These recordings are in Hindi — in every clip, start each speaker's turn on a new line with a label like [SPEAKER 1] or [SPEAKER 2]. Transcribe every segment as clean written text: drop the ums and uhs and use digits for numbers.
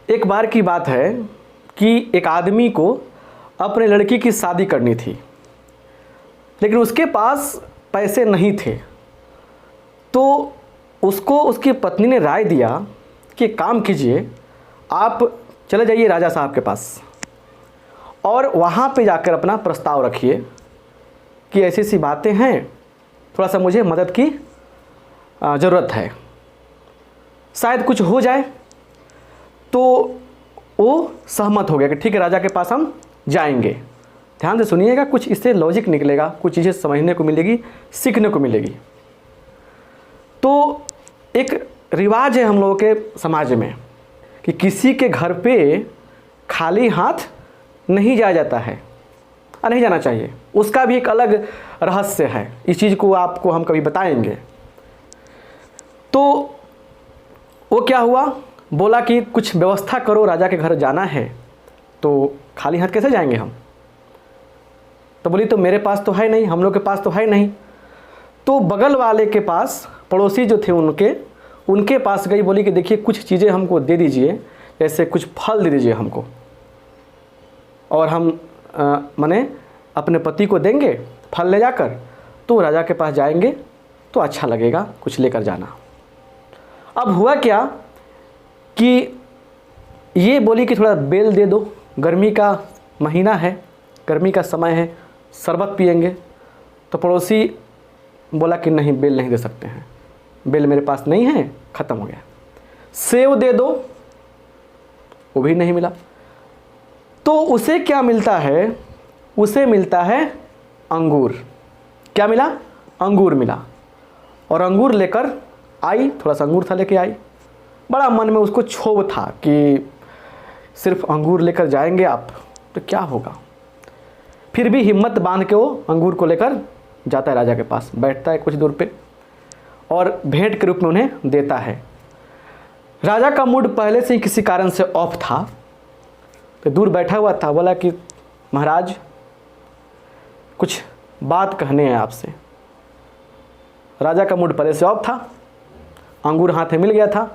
[SPEAKER 1] एक बार की बात है कि एक आदमी को अपने लड़की की शादी करनी थी, लेकिन उसके पास पैसे नहीं थे। तो उसको उसकी पत्नी ने राय दिया कि एक काम कीजिए, आप चले जाइए राजा साहब के पास और वहाँ पे जाकर अपना प्रस्ताव रखिए कि ऐसी ऐसी बातें हैं, थोड़ा सा मुझे मदद की ज़रूरत है, शायद कुछ हो जाए। तो वो सहमत हो गया कि ठीक है, राजा के पास हम जाएंगे। ध्यान से सुनिएगा, कुछ इससे लॉजिक निकलेगा, कुछ चीज़ें समझने को मिलेगी, सीखने को मिलेगी। तो एक रिवाज है हम लोगों के समाज में कि किसी के घर पे खाली हाथ नहीं जाया जाता है और नहीं जाना चाहिए। उसका भी एक अलग रहस्य है, इस चीज़ को आपको हम कभी बताएंगे। तो वो क्या हुआ, बोला कि कुछ व्यवस्था करो, राजा के घर जाना है, तो खाली हाथ कैसे जाएंगे हम। तो बोली तो मेरे पास तो है नहीं, हम लोग के पास तो है नहीं। तो बगल वाले के पास, पड़ोसी जो थे उनके पास गई, बोली कि देखिए कुछ चीज़ें हमको दे दीजिए, जैसे कुछ फल दे दीजिए हमको, और हम माने अपने पति को देंगे फल ले जाकर, तो राजा के पास जाएंगे तो अच्छा लगेगा, कुछ लेकर जाना। अब हुआ क्या कि ये बोली कि थोड़ा बेल दे दो, गर्मी का महीना है, गर्मी का समय है, शरबत पिएंगे। तो पड़ोसी बोला कि नहीं, बेल नहीं दे सकते हैं, बेल मेरे पास नहीं है, ख़त्म हो गया। सेव दे दो, वो भी नहीं मिला। तो उसे क्या मिलता है, उसे मिलता है अंगूर। क्या मिला, अंगूर मिला। और अंगूर लेकर आई, थोड़ा सा अंगूर था लेके आई। बड़ा मन में उसको क्षोभ था कि सिर्फ अंगूर लेकर जाएंगे आप तो क्या होगा। फिर भी हिम्मत बांध के वो अंगूर को लेकर जाता है राजा के पास, बैठता है कुछ दूर पे और भेंट के रूप में उन्हें देता है। राजा का मूड पहले से ही किसी कारण से ऑफ था, तो दूर बैठा हुआ था, बोला कि महाराज कुछ बात कहने हैं आपसे। राजा का मूड पहले से ऑफ था, अंगूर हाथ में मिल गया था।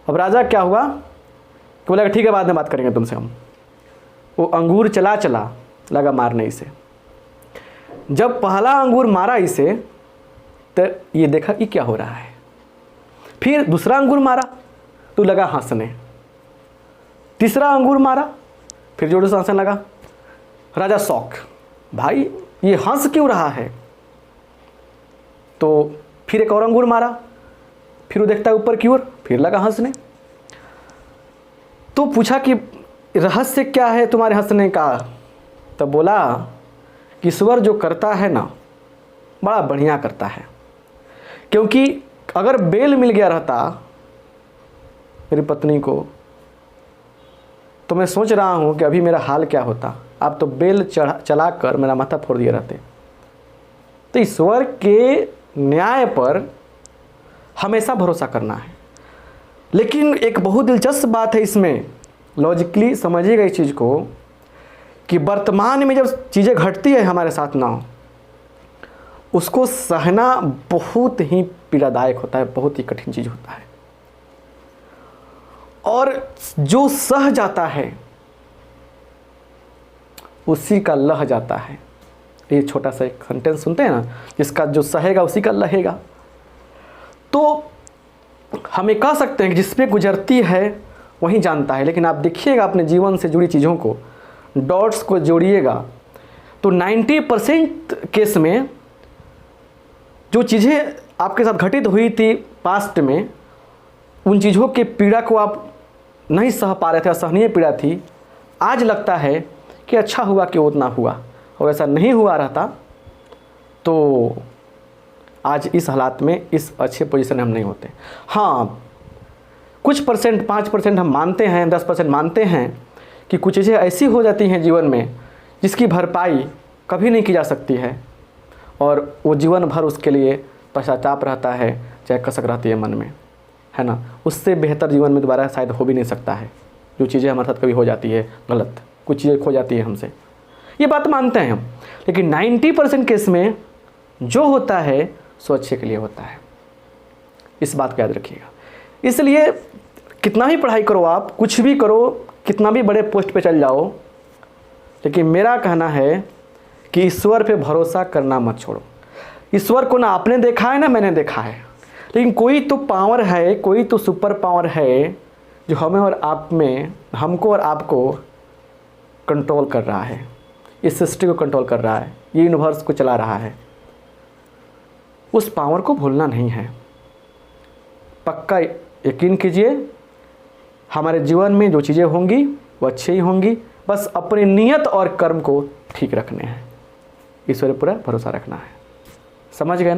[SPEAKER 1] अब राजा क्या हुआ कि बोला ठीक है, बाद में बात करेंगे तुमसे हम। वो अंगूर चला चला लगा मारने इसे। जब पहला अंगूर मारा इसे तो ये देखा कि क्या हो रहा है। फिर दूसरा अंगूर मारा तो लगा हंसने, तीसरा अंगूर मारा फिर जोरों से हंसने लगा। राजा शौक, भाई ये हंस क्यों रहा है। तो फिर एक और अंगूर मारा, फिर वो देखता है ऊपर की ओर, फिर लगा हंसने। तो पूछा कि रहस्य क्या है तुम्हारे हंसने का। तब बोला कि ईश्वर जो करता है ना, बड़ा बढ़िया करता है। क्योंकि अगर बेल मिल गया रहता मेरी पत्नी को, तो मैं सोच रहा हूँ कि अभी मेरा हाल क्या होता। आप तो बेल चला कर मेरा माथा फोड़ दिए रहते। तो ईश्वर के न्याय पर हमेशा भरोसा करना है। लेकिन एक बहुत दिलचस्प बात है इसमें, लॉजिकली समझिएगा इस चीज़ को, कि वर्तमान में जब चीज़ें घटती है हमारे साथ ना, उसको सहना बहुत ही पीड़ादायक होता है, बहुत ही कठिन चीज़ होता है। और जो सह जाता है उसी का लह जाता है। ये छोटा सा एक सेंटेंस सुनते हैं ना, जिसका जो सहेगा उसी का लहेगा। तो हमें कह सकते हैं कि जिस पे गुजरती है वही जानता है। लेकिन आप देखिएगा अपने जीवन से जुड़ी चीज़ों को, डॉट्स को जोड़िएगा, तो 90% केस में जो चीज़ें आपके साथ घटित हुई थी पास्ट में, उन चीज़ों के पीड़ा को आप नहीं सह पा रहे थे, असहनीय पीड़ा थी। आज लगता है कि अच्छा हुआ कि उतना हुआ, और ऐसा नहीं हुआ रहता तो आज इस हालात में, इस अच्छे पोजीशन में हम नहीं होते। हाँ, कुछ परसेंट, 5% हम मानते हैं, 10% मानते हैं कि कुछ चीज़ें ऐसी हो जाती हैं जीवन में जिसकी भरपाई कभी नहीं की जा सकती है, और वो जीवन भर उसके लिए पश्चाताप रहता है, चाहे कसक रहती है मन में, है ना। उससे बेहतर जीवन में दोबारा शायद हो भी नहीं सकता है। जो चीज़ें हमारे साथ कभी हो जाती है गलत, कुछ चीज़ें खो जाती है हमसे, ये बात मानते हैं हम। लेकिन 90% केस में जो होता है सो अच्छे के लिए होता है, इस बात को याद रखिएगा। इसलिए कितना भी पढ़ाई करो आप, कुछ भी करो, कितना भी बड़े पोस्ट पे चल जाओ, लेकिन मेरा कहना है कि ईश्वर पे भरोसा करना मत छोड़ो। ईश्वर को ना आपने देखा है ना मैंने देखा है, लेकिन कोई तो पावर है, कोई तो सुपर पावर है जो हमें और आप में, हमको और आपको कंट्रोल कर रहा है, इस सृष्टि को कंट्रोल कर रहा है, ये यूनिवर्स को चला रहा है। उस पावर को भूलना नहीं है। पक्का यकीन कीजिए, हमारे जीवन में जो चीज़ें होंगी वो अच्छी ही होंगी, बस अपनी नीयत और कर्म को ठीक रखने हैं, ईश्वर पर पूरा भरोसा रखना है। समझ गए ना?